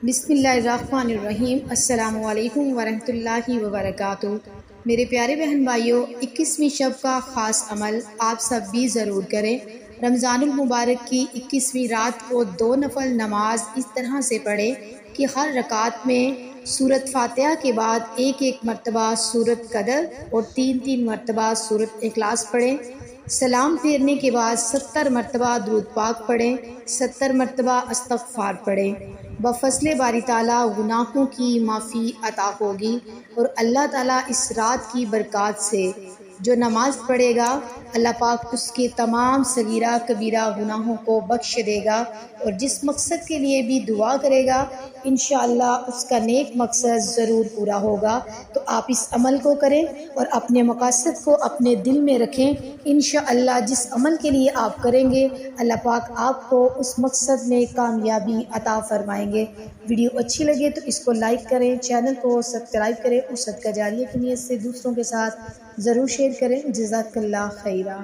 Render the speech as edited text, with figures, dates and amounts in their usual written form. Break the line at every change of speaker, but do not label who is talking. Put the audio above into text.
بسم اللہ الرحمن الرحیم۔ السلام علیکم ورحمۃ اللہ وبرکاتہ۔ میرے پیارے بہن بھائیوں، 21ویں شب کا خاص عمل آپ سب بھی ضرور کریں۔ رمضان المبارک کی 21ویں رات کو 2 نفل نماز اس طرح سے پڑھیں کہ ہر رکعت میں سورۃ فاتحہ کے بعد ایک مرتبہ سورۃ قدر اور 3 مرتبہ سورۃ اخلاص پڑھیں۔ سلام پھیرنے کے بعد 70 مرتبہ درود پاک پڑھیں، 70 مرتبہ استغفار پڑھیں۔ بفضل باری تعالیٰ گناہوں کی معافی عطا ہوگی اور اللہ تعالیٰ اس رات کی برکات سے جو نماز پڑھے گا اللہ پاک اس کے تمام صغیرہ کبیرہ گناہوں کو بخش دے گا، اور جس مقصد کے لیے بھی دعا کرے گا انشاءاللہ اس کا نیک مقصد ضرور پورا ہوگا۔ تو آپ اس عمل کو کریں اور اپنے مقاصد کو اپنے دل میں رکھیں۔ انشاءاللہ جس عمل کے لیے آپ کریں گے اللہ پاک آپ کو اس مقصد میں کامیابی عطا فرمائیں گے۔ ویڈیو اچھی لگے تو اس کو لائک کریں، چینل کو سبسکرائب کریں اور صدقہ جاریہ کی نیت سے دوسروں کے ساتھ ضرور شیئر کریں۔ جزاک اللہ خیرہ۔